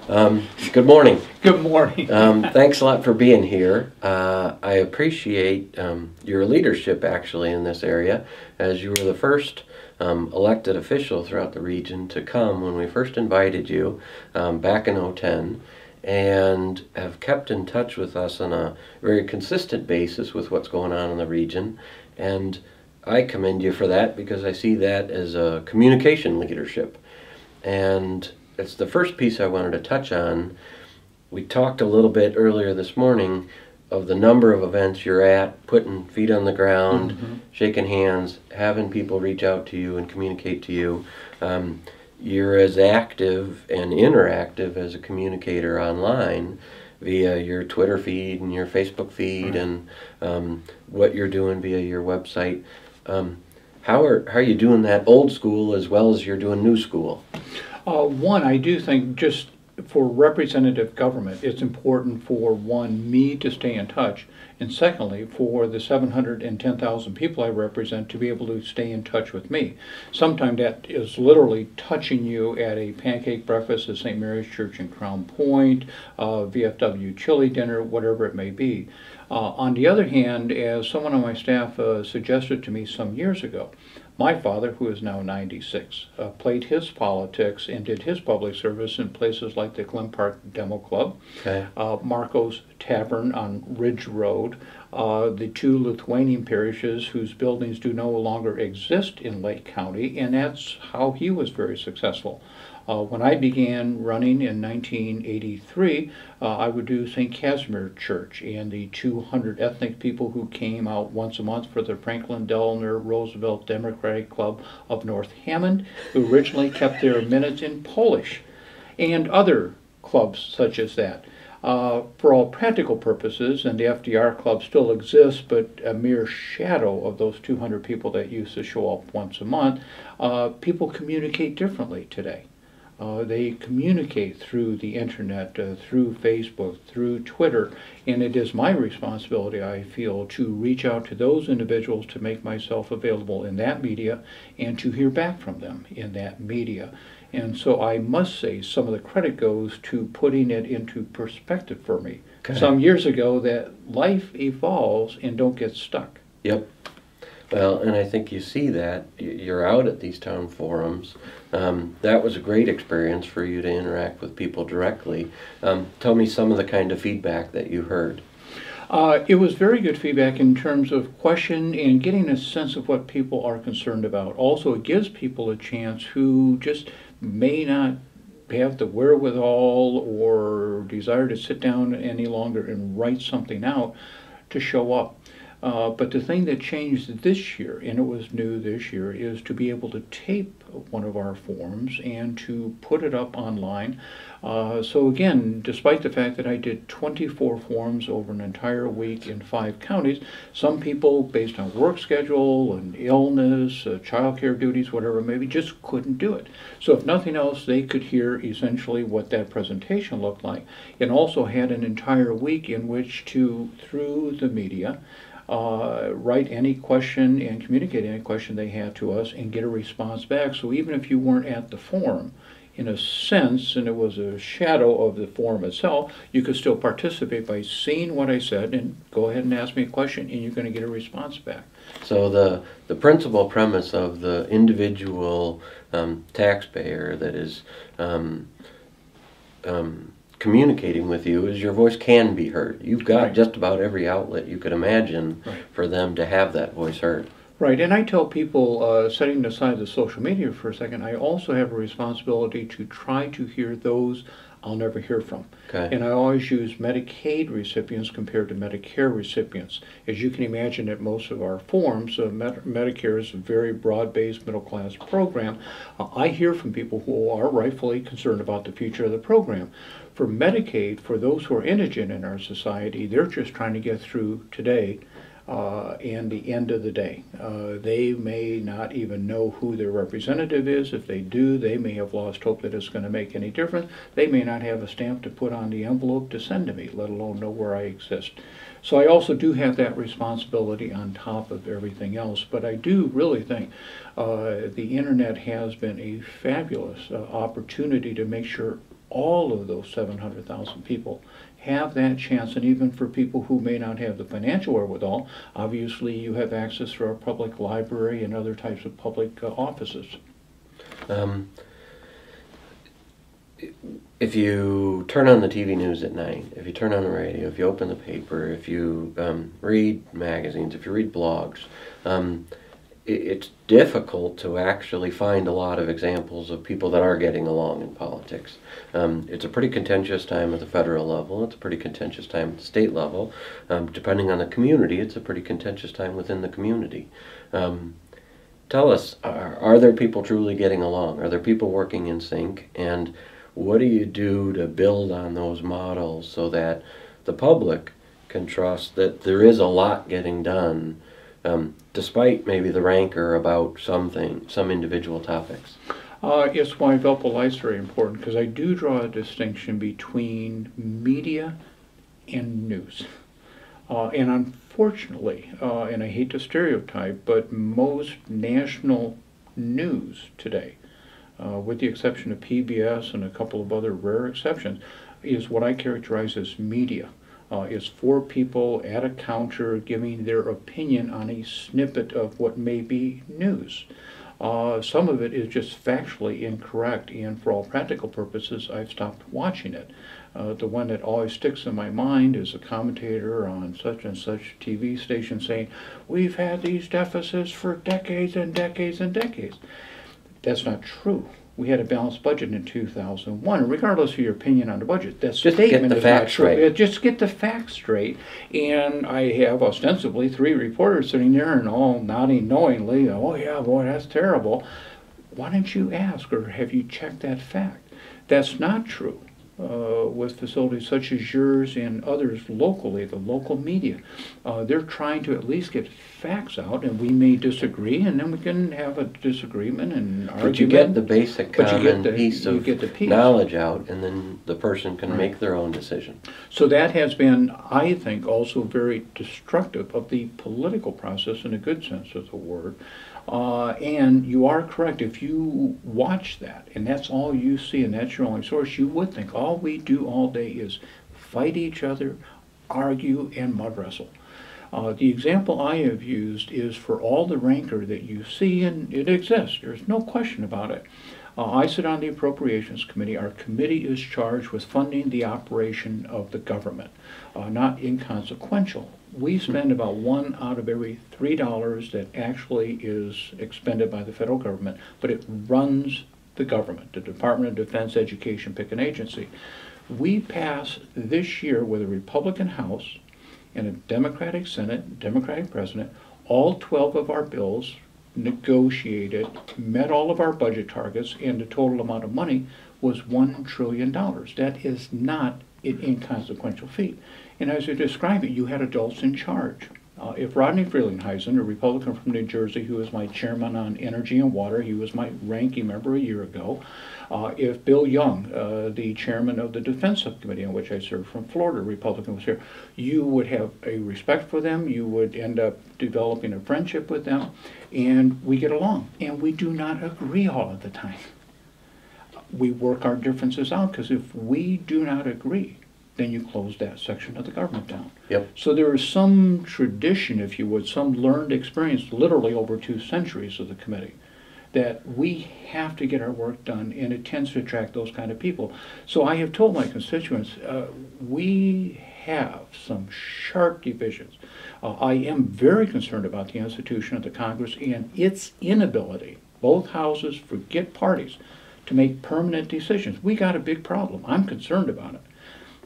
Good morning. Good morning. Thanks a lot for being here. I appreciate your leadership actually in this area, as you were the first elected official throughout the region to come when we first invited you back in 2010, and have kept in touch with us on a very consistent basis with what's going on in the region. And I commend you for that because I see that as a communication leadership. And it's the first piece I wanted to touch on. We talked a little bit earlier this morning of the number of events you're at, putting feet on the ground, shaking hands, having people reach out to you and communicate to you. You're as active and interactive as a communicator online via your Twitter feed and your Facebook feed and what you're doing via your website. How are you doing that old school as well as you're doing new school? One, I do think just for representative government, it's important for one, me to stay in touch, and secondly, for the 710,000 people I represent to be able to stay in touch with me. Sometimes that is literally touching you at a pancake breakfast at St. Mary's Church in Crown Point, VFW chili dinner, whatever it may be. On the other hand, as someone on my staff suggested to me some years ago, my father, who is now 96, played his politics and did his public service in places like the Glen Park Demo Club, Marco's Tavern on Ridge Road, the two Lithuanian parishes whose buildings do no longer exist in Lake County, and that's how he was very successful. When I began running in 1983, I would do St. Casimir Church and the 200 ethnic people who came out once a month for the Franklin Delano Roosevelt Democratic Club of North Hammond, who originally kept their minutes in Polish, and other clubs such as that. For all practical purposes, and the FDR Club still exists, but a mere shadow of those 200 people that used to show up once a month, people communicate differently today. They communicate through the internet, through Facebook, through Twitter, and it is my responsibility, I feel, to reach out to those individuals to make myself available in that media and to hear back from them in that media. And so I must say some of the credit goes to putting it into perspective for me. Okay. Some years ago that life evolves and don't get stuck. Yep. Well, and I think you see that. You're out at these town forums. That was a great experience for you to interact with people directly. Tell me some of the kind of feedback that you heard. It was very good feedback in terms of question and getting a sense of what people are concerned about. Also, it gives people a chance who just may not have the wherewithal or desire to sit down any longer and write something out to show up. But the thing that changed this year, and it was new this year, is to be able to tape one of our forums and to put it up online. So again, despite the fact that I did 24 forums over an entire week in 5 counties, some people, based on work schedule and illness, child care duties, whatever it may be, just couldn't do it. So if nothing else, they could hear essentially what that presentation looked like, and also had an entire week in which to, through the media, write any question and communicate any question they had to us and get a response back. So even if you weren't at the forum, in a sense, and it was a shadow of the forum itself, you could still participate by seeing what I said and go ahead and ask me a question and you're going to get a response back. So the principal premise of the individual taxpayer that is communicating with you is your voice can be heard. You've got just about every outlet you could imagine for them to have that voice heard. Right, and I tell people, setting aside the social media for a second, I also have a responsibility to try to hear those I'll never hear from. Okay. And I always use Medicaid recipients compared to Medicare recipients. As you can imagine, at most of our forums, Medicare is a very broad-based middle-class program. I hear from people who are rightfully concerned about the future of the program. For Medicaid, for those who are indigent in our society, they're just trying to get through today and the end of the day. They may not even know who their representative is. If they do, they may have lost hope that it's going to make any difference. They may not have a stamp to put on the envelope to send to me, let alone know where I exist. So I also do have that responsibility on top of everything else. But I do really think the internet has been a fabulous opportunity to make sure all of those 700,000 people have that chance, and even for people who may not have the financial wherewithal, obviously you have access to our public library and other types of public offices. Um, if you turn on the TV news at night, if you turn on the radio, if you open the paper, if you read magazines, if you read blogs, it's difficult to actually find a lot of examples of people that are getting along in politics. It's a pretty contentious time at the federal level. It's a pretty contentious time at the state level. Depending on the community, it's a pretty contentious time within the community. Tell us, are there people truly getting along? Are there people working in sync? And what do you do to build on those models so that the public can trust that there is a lot getting done, despite maybe the rancor about some individual topics? It's why ValpoLife is very important, because I do draw a distinction between media and news. And unfortunately, and I hate to stereotype, but most national news today, with the exception of PBS and a couple of other rare exceptions, is what I characterize as media. It's for people at a counter giving their opinion on a snippet of what may be news. Some of it is just factually incorrect, and for all practical purposes, I've stopped watching it. The one that always sticks in my mind is a commentator on such and such TV station saying, "We've had these deficits for decades and decades and decades." That's not true. We had a balanced budget in 2001. Regardless of your opinion on the budget, that statement is not true. Just get the facts straight. And I have ostensibly 3 reporters sitting there and all nodding knowingly, "Oh yeah, boy, that's terrible." Why don't you ask, or have you checked that fact? That's not true with facilities such as yours and others locally, the local media. They're trying to at least get facts out, and we may disagree, and then we can have a disagreement and argument. But you get the basic common piece of knowledge out, and then the person can make their own decision. So that has been, I think, also very destructive of the political process in a good sense of the word. And you are correct. If you watch that, and that's all you see, and that's your only source, you would think all we do all day is fight each other, argue, and mud wrestle. The example I have used is for all the rancor that you see, and it exists. There's no question about it. I sit on the Appropriations Committee. Our committee is charged with funding the operation of the government, not inconsequential. We spend about $1 out of every $3 that actually is expended by the federal government, but it runs the government, the Department of Defense, Education, pick an agency. We pass this year with a Republican House and a Democratic Senate, Democratic President, all 12 of our bills negotiated, met all of our budget targets, and the total amount of money was $1 trillion. That is not an inconsequential feat. And as you describe it, you had adults in charge. If Rodney Frelinghuysen, a Republican from New Jersey, who was my chairman on energy and water, he was my ranking member a year ago. If Bill Young, the chairman of the Defense Subcommittee, on which I served from Florida, Republican, was here, you would have a respect for them. You would end up developing a friendship with them, and we get along. And we do not agree all of the time. We work our differences out, because if we do not agree, then you close that section of the government down. Yep. So there is some tradition, if you would, some learned experience, literally over 2 centuries of the committee, that we have to get our work done, and it tends to attract those kind of people. So I have told my constituents, we have some sharp divisions. I am very concerned about the institution of the Congress and its inability, both houses, forget parties, to make permanent decisions. We got a big problem. I'm concerned about it.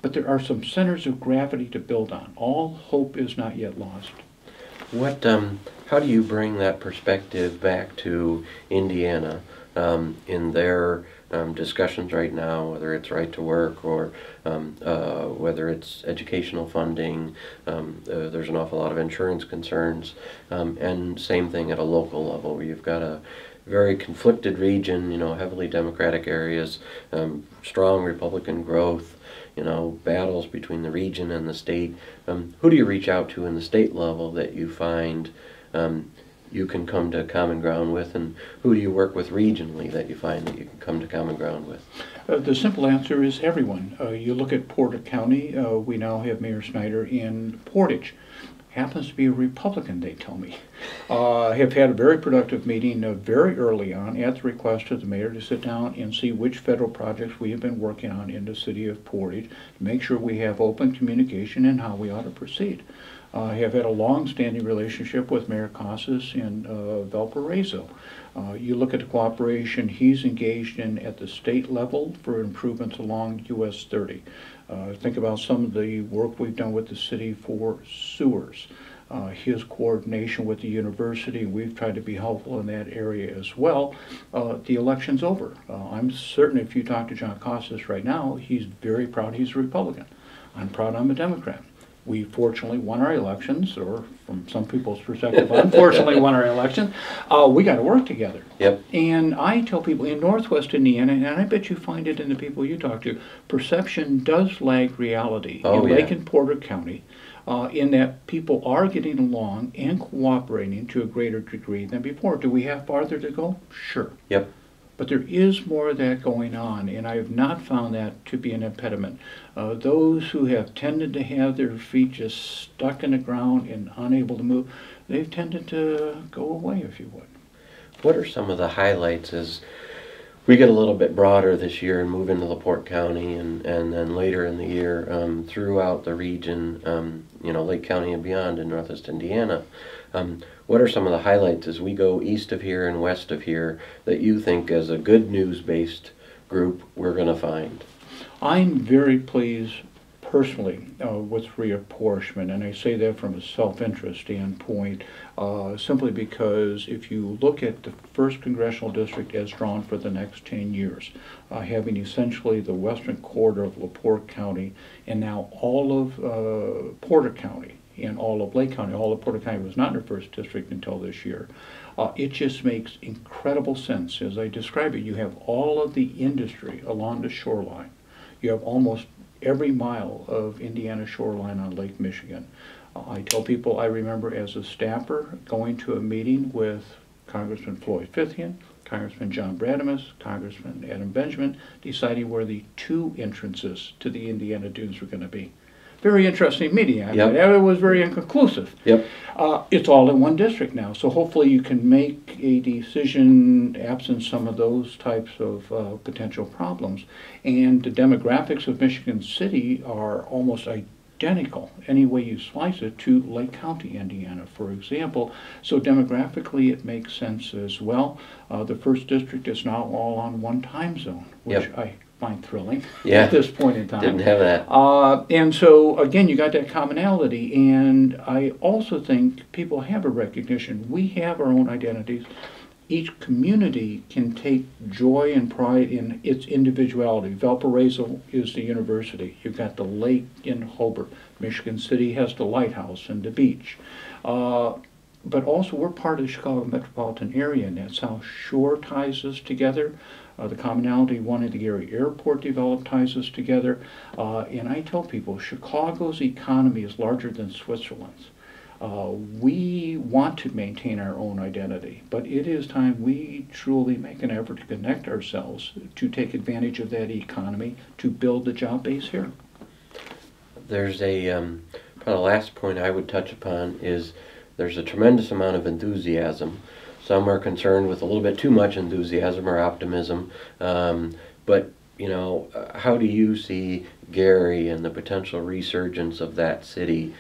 But there are some centers of gravity to build on. All hope is not yet lost. How do you bring that perspective back to Indiana in their discussions right now, whether it's right to work or whether it's educational funding? There's an awful lot of insurance concerns, and same thing at a local level, where you've got a very conflicted region, heavily Democratic areas, strong Republican growth, battles between the region and the state. Who do you reach out to in the state level that you find you can come to common ground with, and who do you work with regionally that you find that you can come to common ground with? The simple answer is everyone. You look at Portage County, we now have Mayor Snyder in Portage. Happens to be a Republican, they tell me. Have had a very productive meeting very early on at the request of the mayor to sit down and see which federal projects we have been working on in the city of Portage, to make sure we have open communication and how we ought to proceed. I have had a long-standing relationship with Mayor Casas in Valparaiso. You look at the cooperation he's engaged in at the state level for improvements along US 30. Think about some of the work we've done with the city for sewers. His coordination with the university, we've tried to be helpful in that area as well. The election's over. I'm certain if you talk to John Casas right now, he's very proud he's a Republican. I'm proud I'm a Democrat. We fortunately won our elections, or from some people's perspective, unfortunately won our elections. We got to work together. Yep. And I tell people in Northwest Indiana, and I bet you find it in the people you talk to, perception does lag reality in Lake and Porter County, in that people are getting along and cooperating to a greater degree than before. Do we have farther to go? Sure. Yep. But there is more of that going on, and I have not found that to be an impediment. Those who have tended to have their feet just stuck in the ground and unable to move, they've tended to go away, if you would. What are some of the highlights as we get a little bit broader this year and move into LaPorte County, and then later in the year throughout the region, Lake County and beyond in Northwest Indiana? What are some of the highlights as we go east of here and west of here that you think as a good news-based group we're going to find? I'm very pleased personally with reapportionment, and I say that from a self-interest standpoint, simply because if you look at the first congressional district as drawn for the next 10 years, having essentially the western quarter of LaPorte County and now all of Porter County and all of Lake County. All of Porter County was not in the first district until this year. It just makes incredible sense. As I describe it, you have all of the industry along the shoreline. You have almost every mile of Indiana shoreline on Lake Michigan. I tell people I remember as a staffer going to a meeting with Congressman Floyd Fithian, Congressman John Bradamus, Congressman Adam Benjamin, deciding where the two entrances to the Indiana dunes were going to be. Very interesting meeting. Yep. It was very inconclusive. Yep. It's all in one district now, so hopefully you can make a decision absent some of those types of potential problems. And the demographics of Michigan City are almost identical, any way you slice it, to Lake County, Indiana, for example. So demographically it makes sense as well. The first district is now all on one time zone, which I find thrilling at this point in time. Didn't have that. And so, again, you got that commonality, and I also think people have a recognition. We have our own identities. Each community can take joy and pride in its individuality. Valparaiso is the university. You've got the lake in Hobart. Michigan City has the lighthouse and the beach. But also, we're part of the Chicago metropolitan area, and that's how Shore ties us together. The commonality wanting the Gary Airport developed ties us together. And I tell people, Chicago's economy is larger than Switzerland's. We want to maintain our own identity, but it is time we truly make an effort to connect ourselves to take advantage of that economy, to build the job base here. There's probably the last point I would touch upon is there's a tremendous amount of enthusiasm. Some are concerned with a little bit too much enthusiasm or optimism, but how do you see Gary and the potential resurgence of that city?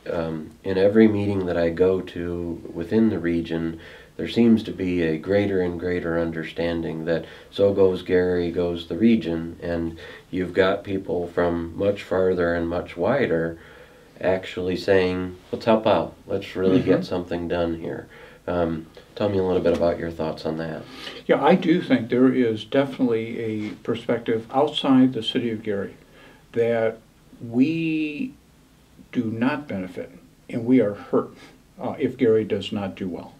In every meeting that I go to within the region, there seems to be a greater and greater understanding that so goes Gary, goes the region, and you've got people from much farther and much wider actually saying, let's help out, let's really get something done here. Tell me a little bit about your thoughts on that. Yeah, I do think there is definitely a perspective outside the city of Gary that we do not benefit and we are hurt if Gary does not do well.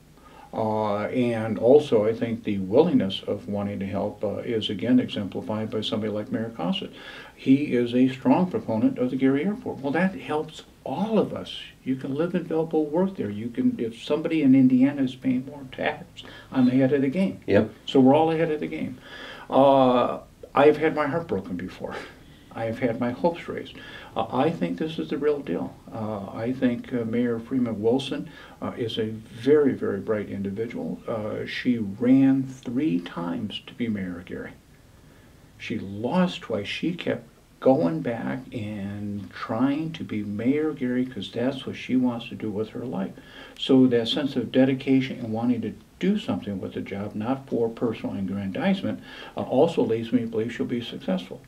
And also, I think the willingness of wanting to help is again exemplified by somebody like Mayor Casas. He is a strong proponent of the Gary Airport. Well, that helps all of us. You can live in Valpo, work there. You can, if somebody in Indiana is paying more tax, I'm ahead of the game. Yep. So we're all ahead of the game. I've had my heart broken before. I've had my hopes raised. I think this is the real deal. I think Mayor Freeman Wilson is a very, very bright individual. She ran 3 times to be mayor of Gary. She lost twice. She kept going back and trying to be mayor of Gary because that's what she wants to do with her life. So that sense of dedication and wanting to do something with the job, not for personal aggrandizement, also leads me to believe she'll be successful.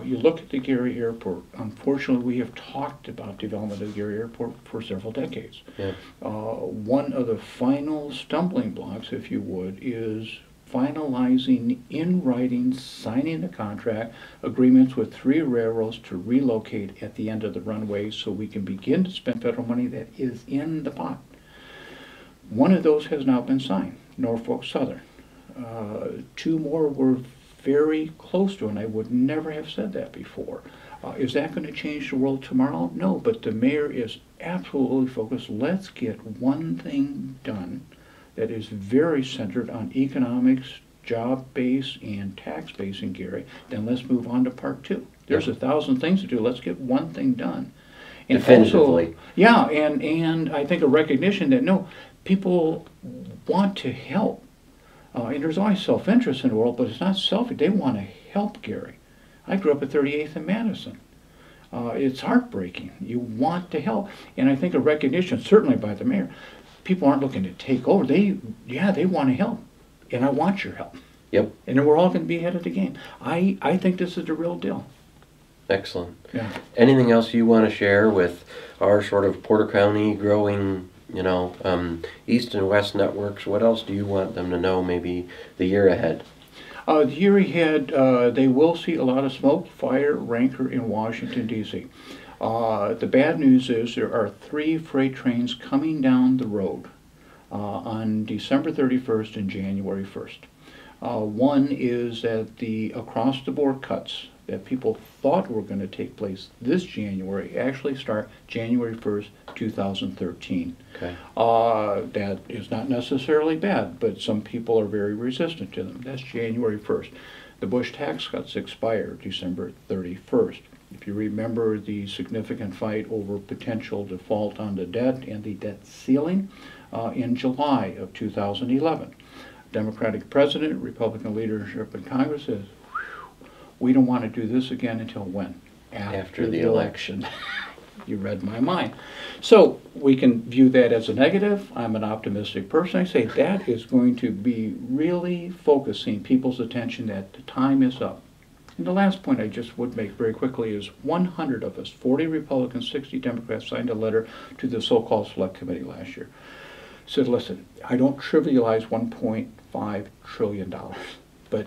You look at the Gary Airport. Unfortunately, we have talked about development of the Gary Airport for several decades. Yeah. One of the final stumbling blocks, if you would, is finalizing in writing, signing the contract, agreements with 3 railroads to relocate at the end of the runway so we can begin to spend federal money that is in the pot. One of those has now been signed, Norfolk Southern. 2 more were very close to, and I would never have said that before. Is that going to change the world tomorrow? No, but the mayor is absolutely focused. Let's get one thing done that is very centered on economics, job base, and tax base in Gary. Then let's move on to part 2. There's 1,000 things to do. Let's get one thing done. And Definitively. Also, yeah, and I think a recognition that, no, people want to help. And there's always self-interest in the world, but it's not selfish. They want to help Gary. I grew up at 38th and Madison. It's heartbreaking. You want to help. And I think a recognition, certainly by the mayor, people aren't looking to take over. They want to help. And I want your help. Yep. And then we're all going to be ahead of the game. I think this is the real deal. Excellent. Yeah. Anything else you want to share with our sort of Porter County growing, East and West networks? What else do you want them to know maybe the year ahead? The year ahead, they will see a lot of smoke, fire, rancor in Washington, D.C. The bad news is there are 3 freight trains coming down the road on December 31st and January 1st. One is that the across-the-board cuts that people thought were going to take place this January actually start January 1st, 2013. Okay. That is not necessarily bad, but some people are very resistant to them. That's January 1st. The Bush tax cuts expire December 31st. If you remember the significant fight over potential default on the debt and the debt ceiling in July of 2011. Democratic president, Republican leadership in Congress says, we don't want to do this again until when? After the election. You read my mind. So we can view that as a negative. I'm an optimistic person. I say that is going to be really focusing people's attention that the time is up. And the last point I just would make very quickly is 100 of us, 40 Republicans, 60 Democrats, signed a letter to the so-called select committee last year. Said, listen, I don't trivialize $1.5 trillion, but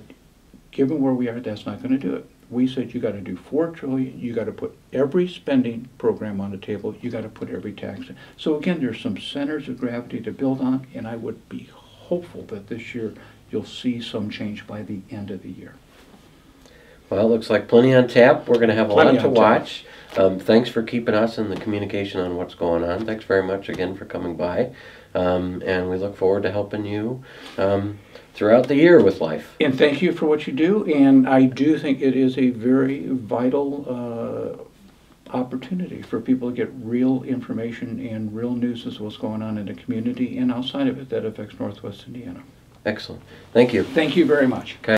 given where we are, that's not going to do it. We said you got to do $4 trillion. You got to put every spending program on the table. You got to put every tax in. So again, there's some centers of gravity to build on, and I would be hopeful that this year you'll see some change by the end of the year. Well, it looks like plenty on tap. We're going to have a lot Plenty to on watch. Thanks for keeping us in the communication on what's going on. Thanks very much again for coming by. And we look forward to helping you throughout the year with life. And thank you for what you do. And I do think it is a very vital opportunity for people to get real information and real news as to what's going on in the community and outside of it that affects Northwest Indiana. Excellent. Thank you. Thank you very much. Okay.